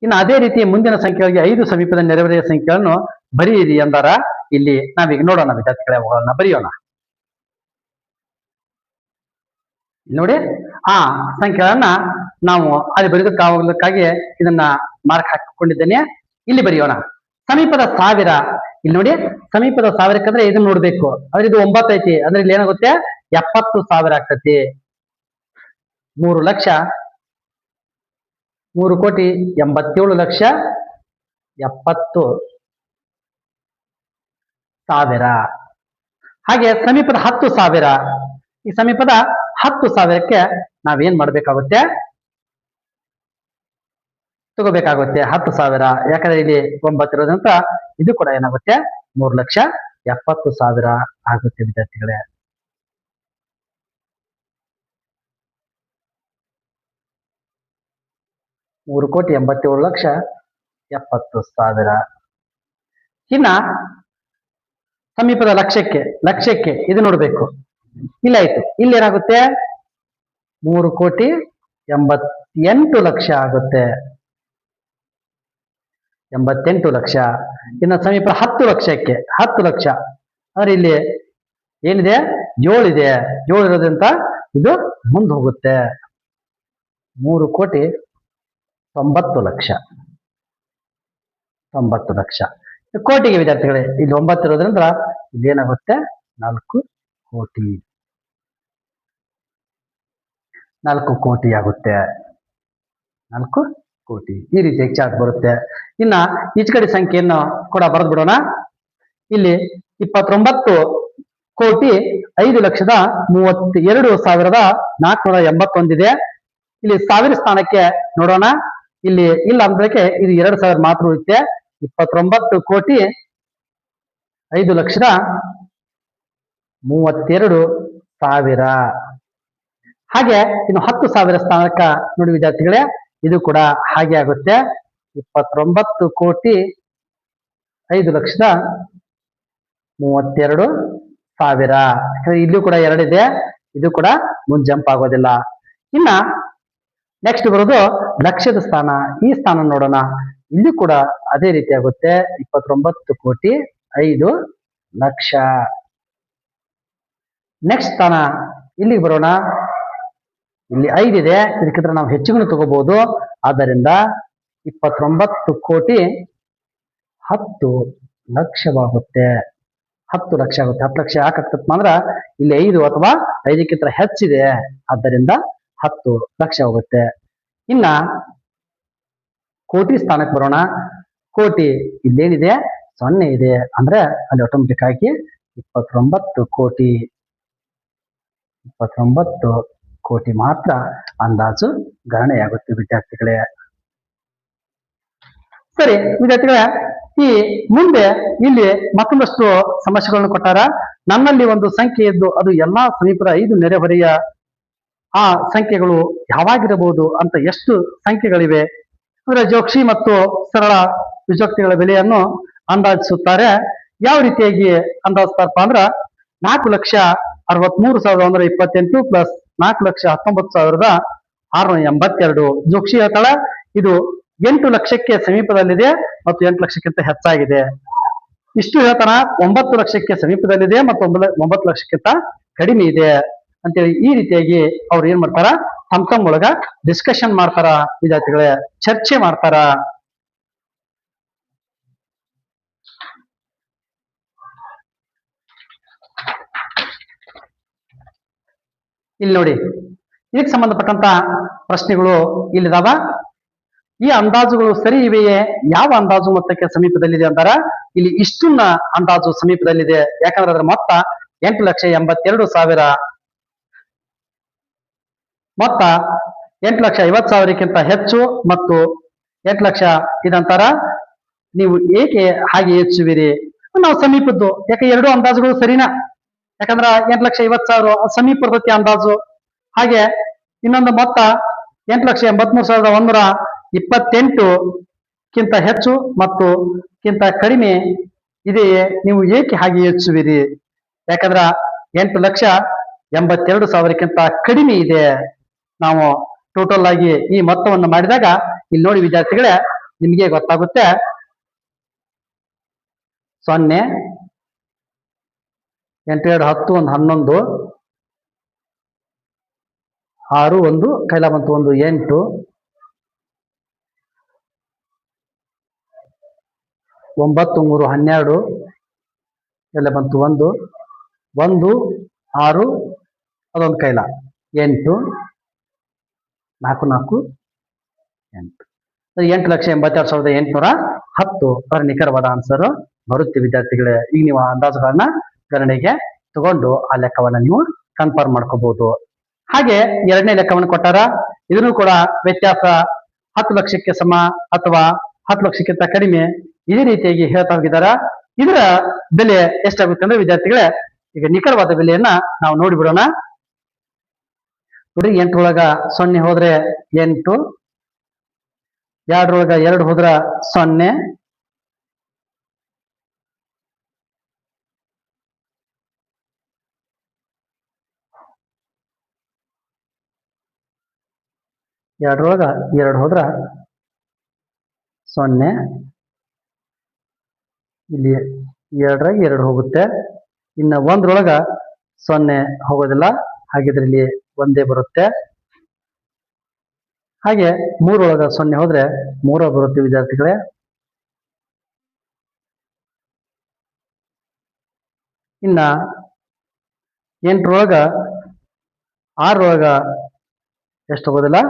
Speaker 1: ಇನ್ನು ಅದೇ ರೀತಿ ಮುಂದಿನ ಸಂಖ್ಯೆಗಳಿಗೆ 5 ಸಮೀಪದ ನೆರೆಹೊರೆಯ ಸಂಖ್ಯೆಗಳನ್ನು ಬರೆಯಿರಿ ಎಂದಾರ. ಇಲ್ಲಿ ನಾವೀಗ ನೋಡೋಣ ವಿದ್ಯಾರ್ಥಿಗಳೇ, ಅವುಗಳನ್ನ ಬರೆಯೋಣ. ನೋಡಿ ಆ ಸಂಖ್ಯೆಗಳನ್ನ ನಾವು ಅಲ್ಲಿ ಬರೆದಕ್ಕಾಗಿ ಇದನ್ನ ಮಾರ್ಕ್ ಹಾಕಿಕೊಂಡಿದ್ದೇನೆ. ಇಲ್ಲಿ ಬರೆಯೋಣ. ಸಮೀಪದ 1000 ಇಲ್ಲಿ ನೋಡಿ, ಸಮೀಪದ 1000ಕ್ಕಂದ್ರೆ ಇದನ್ನ ನೋಡ್ಬೇಕು. ಅಂದ್ರೆ ಇದು 9 ಐತಿ, ಅಂದ್ರೆ ಇಲ್ಲಿ ಏನಾಗುತ್ತೆ? 70,000 ಆಗ್ತತಿ. 3,87,70,000. ಹಾಗೆ ಸಮೀಪದ 10,000, ಈ ಸಮೀಪದ 10,000ಕ್ಕೆ ನಾವೇನ್ ಮಾಡ್ಬೇಕಾಗುತ್ತೆ? ತಗೋಬೇಕಾಗುತ್ತೆ 10,000. ಯಾಕಂದ್ರೆ ಇಲ್ಲಿ 9 ಇರೋದಂತ ಇದು ಕೂಡ ಏನಾಗುತ್ತೆ? 3,70,000 ಆಗುತ್ತೆ ವಿದ್ಯಾರ್ಥಿಗಳೇ. 3,87,70,000. ಇನ್ನ ಸಮೀಪದ ಲಕ್ಷಕ್ಕೆ ಇದು ನೋಡ್ಬೇಕು. ಇಲ್ಲಾಯ್ತು, ಇಲ್ಲಿ ಏನಾಗುತ್ತೆ 3,88,00,000 ಆಗುತ್ತೆ. 88,00,000. ಇನ್ನು ಸಮೀಪ 10 ಲಕ್ಷ ಅಂದ್ರೆ ಇಲ್ಲಿ ಏನಿದೆ 7 ಇದೆ. 7 ಇರೋದ್ರಿಂದ ಇದು ಮುಂದೆ ಹೋಗುತ್ತೆ. 3,90,00,000. 90,00,000 ಕೋಟಿಗೆ ವಿದ್ಯಾರ್ಥಿಗಳೇ, ಇಲ್ಲಿ 9 ಇರೋದ್ರಿಂದ ಇಲ್ಲಿ ಏನಾಗುತ್ತೆ 4 ಕೋಟಿ. 4 ಕೋಟಿ ಆಗುತ್ತೆ. 4 ಕೋಟಿ ಈ ರೀತಿ ಚಾರ್ಟ್ ಬರುತ್ತೆ. ಇನ್ನ ಈಚೆ ಕಡೆ ಸಂಖ್ಯೆಯನ್ನು ಕೂಡ ಬರೆದು ಬಿಡೋಣ. ಇಲ್ಲಿ 29,05,32,481 ಇದೆ. ಇಲ್ಲಿ 1000 ಸ್ಥಾನಕ್ಕೆ ನೋಡೋಣ. ಇಲ್ಲಿ ಇಲ್ಲ ಅಂದ್ರೆ ಇದು 2,000 ಮಾತ್ರ ಉಳಿತೆ. 29,05,32,481. ಹಾಗೆ ಇನ್ನು 10,000 ಸ್ಥಾನಕ್ಕ ನೋಡಿ ವಿದ್ಯಾರ್ಥಿಗಳೇ, ಇದು ಕೂಡ ಹಾಗೆ ಆಗುತ್ತೆ. 29,05,32,481. ಇಲ್ಲೂ ಕೂಡ 2 ಇದೆ. ಇದು ಕೂಡ ಮುಂದೆ ಜಂಪ್ ಆಗೋದಿಲ್ಲ. ಇನ್ನ ನೆಕ್ಸ್ಟ್ ಬರೋದು ಲಕ್ಷದ ಸ್ಥಾನ. ಈ ಸ್ಥಾನ ನೋಡೋಣ. ಇಲ್ಲಿ ಕೂಡ ಅದೇ ರೀತಿ ಆಗುತ್ತೆ. 29,05,00,000. ನೆಕ್ಸ್ಟ್ ಸ್ಥಾನ ಇಲ್ಲಿಗೆ ಬರೋಣ. ಇಲ್ಲಿ 5 ಇದೆ. ಇದಕ್ಕಿಂತ ನಾವು ಹೆಚ್ಚಿಗೂ ತಗೋಬಹುದು. ಆದ್ದರಿಂದ 29,10,00,000 10 ಲಕ್ಷ ಆಗುತ್ತೆ. 10 ಲಕ್ಷ ಯಾಕಾಗ್ತಪ್ಪ ಅಂದ್ರೆ ಇಲ್ಲಿ 5 ಅಥವಾ 5ಕ್ಕಿಂತ ಹೆಚ್ಚಿದೆ. ಆದ್ದರಿಂದ 10 ಲಕ್ಷ ಹೋಗುತ್ತೆ. ಇನ್ನ ಕೋಟಿ ಸ್ಥಾನಕ್ಕೆ ಬರೋಣ. ಕೋಟಿ ಇಲ್ಲೇನಿದೆ 0 ಇದೆ. ಅಂದ್ರೆ ಅಲ್ಲಿ ಆಟೋಮೆಟಿಕ್ ಆಗಿ 29 ಕೋಟಿ. 29 ಕೋಟಿ ಮಾತ್ರ ಅಂದಾಜು ಗಣನೆಯಾಗುತ್ತೆ ವಿದ್ಯಾರ್ಥಿಗಳೇ. ಸರಿ ವಿದ್ಯಾರ್ಥಿಗಳೇ, ಈ ಮುಂದೆ ಇಲ್ಲಿ ಮತ್ತೊಂದಷ್ಟು ಸಮಸ್ಯೆಗಳನ್ನು ಕೊಟ್ಟಾರ. ನನ್ನಲ್ಲಿ ಒಂದು ಸಂಖ್ಯೆ ಇದ್ದು ಅದು ಎಲ್ಲಾ ಸಮೀಪದ 5 ನೆರೆಹೊರೆಯ ಆ ಸಂಖ್ಯೆಗಳು ಯಾವಾಗಿರಬಹುದು ಅಂತ ಎಷ್ಟು ಸಂಖ್ಯೆಗಳಿವೆ ಅಂದ್ರೆ ಜೋಕ್ಷಿ ಮತ್ತು ಸರಳ ವಿಜೋಕ್ತಿಗಳ ಬೆಲೆಯನ್ನು ಅಂದಾಜಿಸುತ್ತಾರೆ. ಯಾವ ರೀತಿಯಾಗಿ ಅಂದಾಜಿಸ್ತಾರಪ್ಪ ಅಂದ್ರ 4,63,128 ಪ್ಲಸ್ 4,19,682. ಜೋಕ್ಷಿ ಹೇಳ್ತಾಳ ಇದು 8 ಲಕ್ಷಕ್ಕೆ ಸಮೀಪದಲ್ಲಿದೆ ಮತ್ತು 8 ಲಕ್ಷಕ್ಕಿಂತ ಹೆಚ್ಚಾಗಿದೆ. ಇಷ್ಟು ಹೇಳ್ತಾನ 9 ಲಕ್ಷಕ್ಕೆ ಸಮೀಪದಲ್ಲಿದೆ ಮತ್ತು 9 ಲಕ್ಷಕ್ಕಿಂತ ಕಡಿಮೆ ಇದೆ ಅಂತೇಳಿ ಈ ರೀತಿಯಾಗಿ ಅವ್ರು ಏನ್ ಮಾಡ್ತಾರ, ತಮ್ಮ ಒಳಗ ಡಿಸ್ಕಷನ್ ಮಾಡ್ತಾರ ವಿದ್ಯಾರ್ಥಿಗಳೇ, ಚರ್ಚೆ ಮಾಡ್ತಾರ. ಇಲ್ಲಿ ನೋಡಿ, ಇದಕ್ಕೆ ಸಂಬಂಧಪಟ್ಟಂತ ಪ್ರಶ್ನೆಗಳು ಇಲ್ಲಿದಾವ. ಈ ಅಂದಾಜುಗಳು ಸರಿ ಇವೆಯೇ? ಯಾವ ಅಂದಾಜು ಮೊತ್ತಕ್ಕೆ ಸಮೀಪದಲ್ಲಿದೆ ಅಂತಾರ. ಇಲ್ಲಿ ಇಷ್ಟನ್ನ ಅಂದಾಜು ಸಮೀಪದಲ್ಲಿದೆ. ಯಾಕಂದ್ರೆ ಅದರ ಮೊತ್ತ 8,82,000 ಮೊತ್ತ 8,50,000ಕ್ಕಿಂತ ಹೆಚ್ಚು ಮತ್ತು 8 ಲಕ್ಷ ಇದಂತಾರ. ನೀವು ಏಕೆ ಹಾಗೆ ಹೆಚ್ಚುವಿರಿ? ನಾವು ಸಮೀಪದ್ದು. ಯಾಕೆ ಎರಡು ಅಂದಾಜುಗಳು ಸರಿನಾ? ಯಾಕಂದ್ರ 8,50,000 ಸಮೀಪ ಬರ್ತೈತಿ ಅಂದಾಜು. ಹಾಗೆ ಇನ್ನೊಂದು ಮೊತ್ತ 8,83,128ಕ್ಕಿಂತ ಹೆಚ್ಚು ಮತ್ತು ಕಿಂತ ಕಡಿಮೆ ಇದೆಯೇ? ನೀವು ಏಕೆ ಹಾಗೆ ಹೆಚ್ಚುವಿರಿ? ಯಾಕಂದ್ರ 8,82,000ಕ್ಕಿಂತ ಕಡಿಮೆ ಇದೆ. ನಾವು ಟೋಟಲ್ ಆಗಿ ಈ ಮೊತ್ತವನ್ನು ಮಾಡಿದಾಗ ಇಲ್ಲಿ ನೋಡಿ ವಿದ್ಯಾರ್ಥಿಗಳೇ, ನಿಮಗೆ ಗೊತ್ತಾಗುತ್ತೆ 0 8 2 10 1 11 6 1 ಕೈಲ ಬಂತು 1 8 9 3 12 ಎಲ್ಲ ಬಂತು 1 1 6 ಅದೊಂದು ಕೈಲ 8 4 4 8 8,82,810 ಅದರ ನಿಖರವಾದ ಆನ್ಸರ್ ಬರುತ್ತೆ ವಿದ್ಯಾರ್ಥಿಗಳೇ. ಈಗ ನೀವು ಅಂದಾಜುಗಳನ್ನ ಗಣನೆಗೆ ತಗೊಂಡು ಆ ಲೆಕ್ಕವನ್ನ ನೀವು ಕನ್ಫರ್ಮ್ ಮಾಡ್ಕೋಬಹುದು. ಹಾಗೆ ಎರಡನೇ ಲೆಕ್ಕವನ್ನು ಕೊಟ್ಟಾರ. ಇದನ್ನು ಕೂಡ ವ್ಯತ್ಯಾಸ 10 ಲಕ್ಷಕ್ಕೆ ಸಮ ಅಥವಾ 10 ಲಕ್ಷಕ್ಕಿಂತ ಕಡಿಮೆ ಇದೇ ರೀತಿಯಾಗಿ ಹೇಳ್ತಾ ಹೋಗಿದಾರ. ಇದರ ಬೆಲೆ ಎಷ್ಟಾಗುತ್ತೆ ಅಂದ್ರೆ ವಿದ್ಯಾರ್ಥಿಗಳೇ, ಈಗ ನಿಖರವಾದ ಬೆಲೆಯನ್ನ ನಾವು ನೋಡಿಬಿಡೋಣ. ನೋಡಿ 8 ಒಳಗ 0 ಹೋದ್ರೆ 8, ಎರಡರೊಳಗ 2 ಹೋದ್ರ 0. ಎರಡರೊಳಗ 2 ಹೋದ್ರ 0. ಇಲ್ಲಿ 2ರಾಗ 2 ಹೋಗುತ್ತೆ. ಇನ್ನು 1ರೊಳಗ 0 ಹೋಗೋದಿಲ್ಲ, ಹಾಗಿದ್ರೆ ಇಲ್ಲಿ ಒಂದೇ ಬರುತ್ತೆ. ಹಾಗೆ 3ರೊಳಗ 0 ಹೋದ್ರೆ 3 ಬರುತ್ತೆ ವಿದ್ಯಾರ್ಥಿಗಳೇ. ಇನ್ನ 8ರೊಳಗ 6ರೊಳಗ ಎಷ್ಟು ಹೋಗೋದಿಲ್ಲ,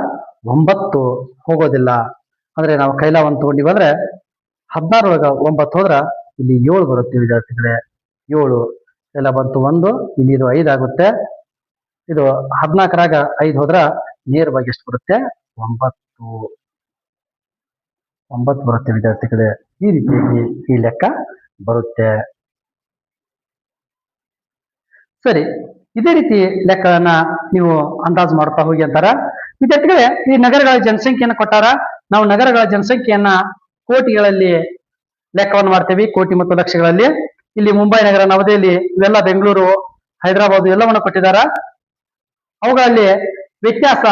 Speaker 1: 9 ಹೋಗೋದಿಲ್ಲ. ಅಂದ್ರೆ ನಾವು ಕೈಲಾವನ್ನು ತಗೊಂಡಿವಿ ಅಂದ್ರೆ 16ರೊಳಗ 9 ಹೋದ್ರ ಇಲ್ಲಿ 7 ಬರುತ್ತೆ ವಿದ್ಯಾರ್ಥಿಗಳೇ. 7 ಎಲ್ಲ ಬಂತು 1, ಇಲ್ಲಿ ಇದು 5 ಆಗುತ್ತೆ. ಇದು 14ರಾಗ 5 ಹೋದ್ರ ನೇರವಾಗಿ ಎಷ್ಟು ಬರುತ್ತೆ, 9 ಬರುತ್ತೆ ವಿದ್ಯಾರ್ಥಿಗಳೇ. ಈ ರೀತಿಯಾಗಿ ಈ ಲೆಕ್ಕ ಬರುತ್ತೆ. ಸರಿ, ಇದೇ ರೀತಿ ಲೆಕ್ಕಗಳನ್ನ ನೀವು ಅಂದಾಜು ಮಾಡ್ತಾ ಹೋಗಿ ಅಂತಾರ. ವಿದ್ಯಾರ್ಥಿಗಳೇ, ಈ ನಗರಗಳ ಜನಸಂಖ್ಯೆಯನ್ನು ಕೊಟ್ಟಾರ. ನಾವು ನಗರಗಳ ಜನಸಂಖ್ಯೆಯನ್ನ ಕೋಟಿಗಳಲ್ಲಿ ಲೆಕ್ಕವನ್ನು ಮಾಡ್ತೇವೆ, ಕೋಟಿ ಮತ್ತು ಲಕ್ಷಗಳಲ್ಲಿ. ಇಲ್ಲಿ ಮುಂಬೈ ನಗರ, ನವದೆಹಲಿ, ಇವೆಲ್ಲ ಬೆಂಗಳೂರು, ಹೈದರಾಬಾದ್ ಎಲ್ಲವನ್ನು ಕೊಟ್ಟಿದ್ದಾರ. ಅವುಗಳಲ್ಲಿ ವ್ಯತ್ಯಾಸ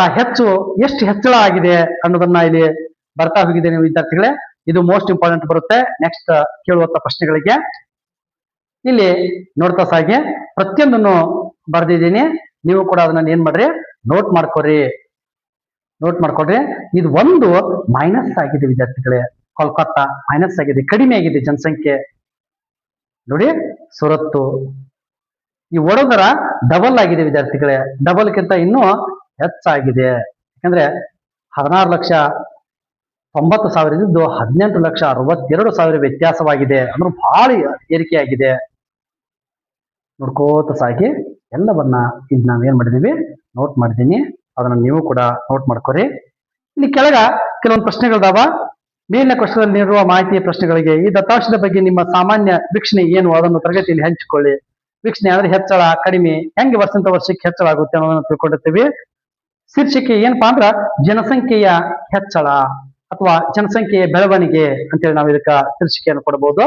Speaker 1: ಎಷ್ಟು ಹೆಚ್ಚಳ ಆಗಿದೆ ಅನ್ನೋದನ್ನ ಇಲ್ಲಿ ಬರ್ತಾ ಹೋಗಿದ್ದೇನೆ ವಿದ್ಯಾರ್ಥಿಗಳೇ. ಇದು ಮೋಸ್ಟ್ ಇಂಪಾರ್ಟೆಂಟ್ ಬರುತ್ತೆ ನೆಕ್ಸ್ಟ್ ಕೇಳುವಂತ ಪ್ರಶ್ನೆಗಳಿಗೆ. ಇಲ್ಲಿ ನೋಡ್ತಾ ಸಾಗಿ, ಪ್ರತಿಯೊಂದನ್ನು ಬರ್ದಿದ್ದೀನಿ. ನೀವು ಕೂಡ ಅದನ್ನ ಏನ್ ಮಾಡ್ರಿ, ನೋಟ್ ಮಾಡ್ಕೊಡ್ರಿ. ಇದು ಒಂದು ಮೈನಸ್ ಆಗಿದೆ ವಿದ್ಯಾರ್ಥಿಗಳೇ. ಕೋಲ್ಕತ್ತಾ ಮೈನಸ್ ಆಗಿದೆ, ಕಡಿಮೆ ಆಗಿದೆ ಜನಸಂಖ್ಯೆ. ನೋಡಿ, ಸುರತ್ತು. ಈ ವಡೋದರ ಡಬಲ್ ಆಗಿದೆ ವಿದ್ಯಾರ್ಥಿಗಳೇ. ಡಬಲ್ಗಿಂತ ಇನ್ನೂ ಹೆಚ್ಚಾಗಿದೆ. ಯಾಕಂದ್ರೆ 16,90,000 ಇದ್ದು 18,62,000 ವ್ಯತ್ಯಾಸವಾಗಿದೆ. ಅಂದ್ರೆ ಬಹಳ ಏರಿಕೆಯಾಗಿದೆ. ನೋಡ್ಕೋತ ಸಾಗಿ ಎಲ್ಲವನ್ನ ಇಲ್ಲಿ ನಾವೇನ್ ಮಾಡಿದೀವಿ, ನೋಟ್ ಮಾಡಿದೀನಿ. ಅದನ್ನ ನೀವು ಕೂಡ ನೋಟ್ ಮಾಡ್ಕೊರಿ. ಇಲ್ಲಿ ಕೆಳಗ ಕೆಲವೊಂದು ಪ್ರಶ್ನೆಗಳಿದಾವ. ಮೇಲಿನ ಕೋಷ್ಟಕದಲ್ಲಿ ನೀಡುವ ಮಾಹಿತಿಯ ಪ್ರಶ್ನೆಗಳಿಗೆ ಈ ದತ್ತಾಂಶದ ಬಗ್ಗೆ ನಿಮ್ಮ ಸಾಮಾನ್ಯ ವೀಕ್ಷಣೆ ಏನು, ಅದನ್ನು ತರಗತಿಯಲ್ಲಿ ಹಂಚಿಕೊಳ್ಳಿ. ವೀಕ್ಷಣೆ ಅಂದ್ರೆ ಹೆಚ್ಚಳ, ಕಡಿಮೆ, ಹೆಂಗೆ ವರ್ಷದಿಂದ ವರ್ಷಕ್ಕೆ ಹೆಚ್ಚಳ ಆಗುತ್ತೆ ಅನ್ನೋದನ್ನ ತಿಳ್ಕೊಂಡಿರ್ತೀವಿ. ಶೀರ್ಷಿಕೆ ಏನಪ್ಪಾ ಅಂದ್ರ ಜನಸಂಖ್ಯೆಯ ಹೆಚ್ಚಳ ಅಥವಾ ಜನಸಂಖ್ಯೆಯ ಬೆಳವಣಿಗೆ ಅಂತೇಳಿ ನಾವು ಇದಕ್ಕ ಶೀರ್ಷಿಕೆಯನ್ನು ಕೊಡಬಹುದು.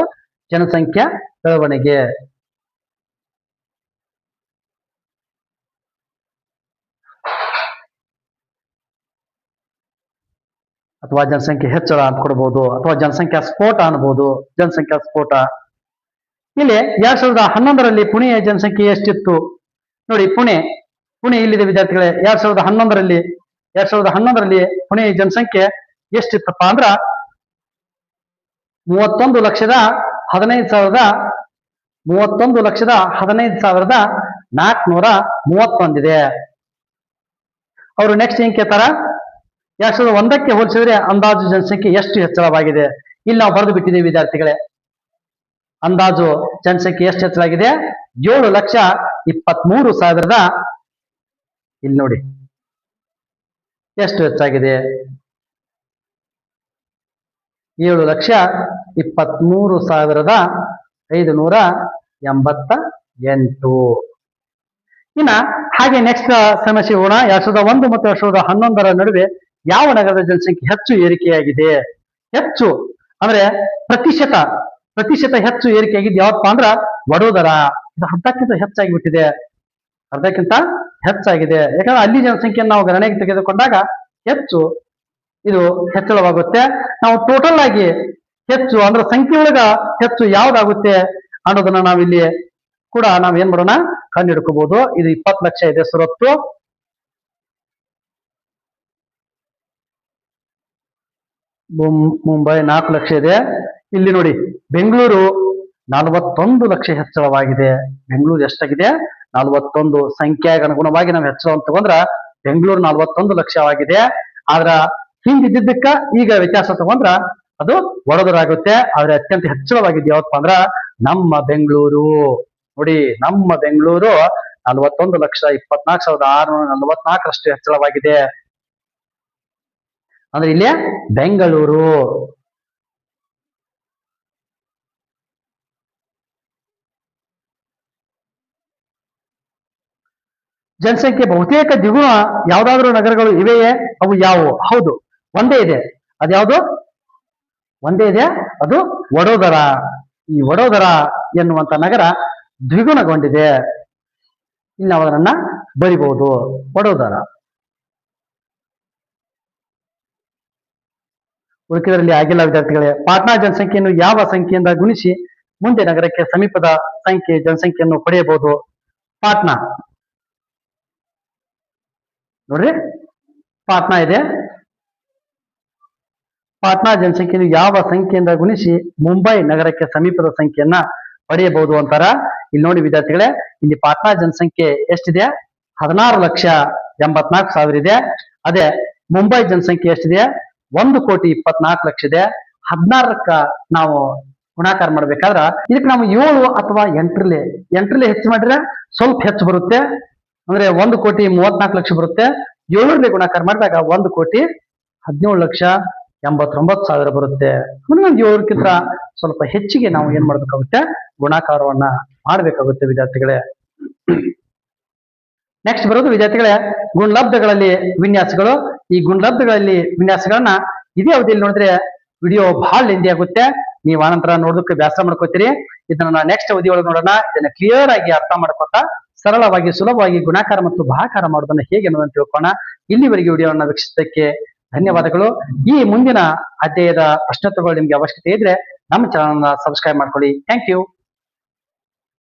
Speaker 1: ಜನಸಂಖ್ಯಾ ಬೆಳವಣಿಗೆ. ಅಥವಾ ಜನಸಂಖ್ಯೆ ಹೆಚ್ಚಳ ಅಂತ ಕೊಡಬಹುದು, ಅಥವಾ ಜನಸಂಖ್ಯಾ ಸ್ಫೋಟ ಅನ್ಬಹುದು. ಜನಸಂಖ್ಯಾ ಸ್ಫೋಟ. ಇಲ್ಲಿ 2011ರಲ್ಲಿ ಪುಣೆಯ ಜನಸಂಖ್ಯೆ ಎಷ್ಟಿತ್ತು ನೋಡಿ. ಪುಣೆ ಇಲ್ಲಿದೆ ವಿದ್ಯಾರ್ಥಿಗಳೇ. 2011ರಲ್ಲಿ ಪುಣೆಯ ಜನಸಂಖ್ಯೆ ಎಷ್ಟಿತ್ತಪ್ಪ ಅಂದ್ರ 31,15,431 ಇದೆ. ಅವರು ನೆಕ್ಸ್ಟ್ ಏನ್ ಕೇಳ್ತಾರ, 2001ಕ್ಕೆ ಹೋಲಿಸಿದ್ರೆ ಅಂದಾಜು ಜನಸಂಖ್ಯೆ ಎಷ್ಟು ಹೆಚ್ಚಳವಾಗಿದೆ. ಇಲ್ಲಿ ನಾವು ಬರೆದು ಬಿಟ್ಟಿದ್ದೀವಿ ವಿದ್ಯಾರ್ಥಿಗಳೇ. ಅಂದಾಜು ಜನಸಂಖ್ಯೆ ಎಷ್ಟು ಹೆಚ್ಚಳಾಗಿದೆ, 7,23,000. ಇಲ್ಲಿ ನೋಡಿ ಎಷ್ಟು ಹೆಚ್ಚಾಗಿದೆ, 7,23,588. ಇನ್ನ ಹಾಗೆ ನೆಕ್ಸ್ಟ್ ಸಮಸ್ಯೆ ಹೋಗೋಣ. 2001 ಮತ್ತು 2011ರ ನಡುವೆ ಯಾವ ನಗರದ ಜನಸಂಖ್ಯೆ ಹೆಚ್ಚು ಏರಿಕೆಯಾಗಿದೆ? ಹೆಚ್ಚು ಅಂದ್ರೆ ಪ್ರತಿಶತ ಹೆಚ್ಚು ಏರಿಕೆಯಾಗಿದೆ ಯಾವತ್ತಪ್ಪ ಅಂದ್ರ ವಡೋದರ. ಇದು 10ಕ್ಕಿಂತ ಹೆಚ್ಚಾಗಿ ಬಿಟ್ಟಿದೆ. 10ಕ್ಕಿಂತ ಹೆಚ್ಚಾಗಿದೆ. ಯಾಕಂದ್ರೆ ಅಲ್ಲಿ ಜನಸಂಖ್ಯೆಯನ್ನು ನಾವು ಗಣನೆಗೆ ತೆಗೆದುಕೊಂಡಾಗ ಹೆಚ್ಚು ಇದು ಹೆಚ್ಚಳವಾಗುತ್ತೆ. ನಾವು ಟೋಟಲ್ ಆಗಿ ಹೆಚ್ಚು ಅಂದ್ರೆ ಸಂಖ್ಯೆ ಒಳಗ ಹೆಚ್ಚು ಯಾವ್ದಾಗುತ್ತೆ ಅನ್ನೋದನ್ನ ನಾವಿಲ್ಲಿ ಕೂಡ ನಾವೇನ್ ಮಾಡೋಣ, ಕಂಡು ಹಿಡ್ಕೋಬಹುದು. ಇದು 20 ಲಕ್ಷ ಇದೆ ಸುರತ್ತು. ಮುಂಬೈ 4 ಲಕ್ಷ ಇದೆ. ಇಲ್ಲಿ ನೋಡಿ ಬೆಂಗಳೂರು 41 ಲಕ್ಷ ಹೆಚ್ಚಳವಾಗಿದೆ. ಬೆಂಗಳೂರು ಎಷ್ಟಾಗಿದೆ, 41. ಸಂಖ್ಯಾಗನುಗುಣವಾಗಿ ನಾವು ಹೆಚ್ಚಳವನ್ನು ತಗೊಂಡ್ರ ಬೆಂಗಳೂರು 41 ಲಕ್ಷವಾಗಿದೆ. ಆದ್ರ ಹಿಂದಿದ್ದಕ್ಕ ಈಗ ವ್ಯತ್ಯಾಸ ತಗೊಂಡ್ರ ಅದು ವಡೋದರ ಆಗುತ್ತೆ. ಆದ್ರೆ ಅತ್ಯಂತ ಹೆಚ್ಚಳವಾಗಿದೆ ಯಾವತ್ತಪ್ಪ ಅಂದ್ರ ನಮ್ಮ ಬೆಂಗಳೂರು. ನೋಡಿ, ನಮ್ಮ ಬೆಂಗಳೂರು 41,24,644 ಹೆಚ್ಚಳವಾಗಿದೆ. ಅಂದ್ರೆ ಇಲ್ಲಿ ಬೆಂಗಳೂರು. ಜನಸಂಖ್ಯೆ ಬಹುತೇಕ ದ್ವಿಗುಣ ಯಾವ್ದಾದ್ರು ನಗರಗಳು ಇವೆಯೇ? ಅವು ಯಾವುವು? ಹೌದು, ಒಂದೇ ಇದೆ. ಅದ್ಯಾವುದು ಒಂದೇ ಇದೆ, ಅದು ವಡೋದರ. ಈ ವಡೋದರ ಎನ್ನುವಂತ ನಗರ ದ್ವಿಗುಣಗೊಂಡಿದೆ. ಇಲ್ಲಿ ನಾವು ಅದನ್ನ ಬರಿಬಹುದು, ವಡೋದರ. ಉಳಿಕೆದರಲ್ಲಿ ಆಗಿಲ್ಲ ವಿದ್ಯಾರ್ಥಿಗಳೇ. ಪಾಟ್ನಾ ಜನಸಂಖ್ಯೆಯನ್ನು ಯಾವ ಸಂಖ್ಯೆಯಿಂದ ಗುಣಿಸಿ ಮುಂದೆ ನಗರಕ್ಕೆ ಸಮೀಪದ ಜನಸಂಖ್ಯೆಯನ್ನು ಪಡೆಯಬಹುದು? ಪಾಟ್ನಾ ನೋಡ್ರಿ, ಪಾಟ್ನಾ ಇದೆ. ಪಾಟ್ನಾ ಜನಸಂಖ್ಯೆಯನ್ನು ಯಾವ ಸಂಖ್ಯೆಯಿಂದ ಗುಣಿಸಿ ಮುಂಬೈ ನಗರಕ್ಕೆ ಸಮೀಪದ ಸಂಖ್ಯೆಯನ್ನ ಪಡೆಯಬಹುದು ಅಂತಾರ. ಇಲ್ಲಿ ನೋಡಿ ವಿದ್ಯಾರ್ಥಿಗಳೇ, ಇಲ್ಲಿ ಪಾಟ್ನಾ ಜನಸಂಖ್ಯೆ ಎಷ್ಟಿದೆ? 16,84,000 ಇದೆ. ಅದೇ ಮುಂಬೈ ಜನಸಂಖ್ಯೆ ಎಷ್ಟಿದೆ? 1,24,00,000 ಇದೆ. 16ಕ್ಕ ನಾವು ಗುಣಾಕಾರ ಮಾಡ್ಬೇಕಾದ್ರ ಇದಕ್ಕೆ ನಾವು 7 ಅಥವಾ 8ರಲ್ಲಿ ಹೆಚ್ಚು ಮಾಡಿದ್ರೆ ಸ್ವಲ್ಪ ಹೆಚ್ಚು ಬರುತ್ತೆ. ಅಂದ್ರೆ 1,34,00,000 ಬರುತ್ತೆ. 7ರಲ್ಲಿ ಗುಣಾಕಾರ ಮಾಡಿದಾಗ 1,17,89,000 ಬರುತ್ತೆ. ಅಂದ್ರೆ 7ಕ್ಕಿಂತ ಸ್ವಲ್ಪ ಹೆಚ್ಚಿಗೆ ನಾವು ಏನ್ ಮಾಡ್ಬೇಕಾಗುತ್ತೆ? ಗುಣಾಕಾರವನ್ನ ಮಾಡ್ಬೇಕಾಗುತ್ತೆ ವಿದ್ಯಾರ್ಥಿಗಳೇ. ನೆಕ್ಸ್ಟ್ ಬರೋದು ವಿದ್ಯಾರ್ಥಿಗಳೇ ಗುಣಲಬ್ಧಗಳಲ್ಲಿ ವಿನ್ಯಾಸಗಳು. ಈ ಗುಣಲಬ್ಧಗಳಲ್ಲಿ ವಿನ್ಯಾಸಗಳನ್ನ ಇದೇ ಅವಧಿಯಲ್ಲಿ ನೋಡಿದ್ರೆ ವಿಡಿಯೋ ಬಹಳ ಲೆಂದಿ ಆಗುತ್ತೆ. ನೀವು ಆನಂತರ ನೋಡೋದಕ್ಕೆ ಬೇಸರ ಮಾಡ್ಕೋತೀರಿ. ಇದನ್ನ ನೆಕ್ಸ್ಟ್ ಅವಧಿ ಒಳಗೆ ನೋಡೋಣ. ಇದನ್ನ ಕ್ಲಿಯರ್ ಆಗಿ ಅರ್ಥ ಮಾಡ್ಕೊತಾ ಸರಳವಾಗಿ ಸುಲಭವಾಗಿ ಗುಣಾಕಾರ ಮತ್ತು ಭಾಗಾಕಾರ ಮಾಡೋದನ್ನ ಹೇಗೆ ಅನ್ನೋದನ್ನ ತಿಳ್ಕೋಣ. ಇಲ್ಲಿವರೆಗೆ ವಿಡಿಯೋವನ್ನ ವೀಕ್ಷಿಸಿದ್ದಕ್ಕೆ ಧನ್ಯವಾದಗಳು. ಈ ಮುಂದಿನ ಅಧ್ಯಾಯದ ಪ್ರಶ್ನೋತ್ತರಗಳು ನಿಮ್ಗೆ ಅವಶ್ಯಕತೆ ಇದ್ರೆ ನಮ್ಮ ಚಾನಲ್ ಸಬ್ಸ್ಕ್ರೈಬ್ ಮಾಡ್ಕೊಳ್ಳಿ. Thank you.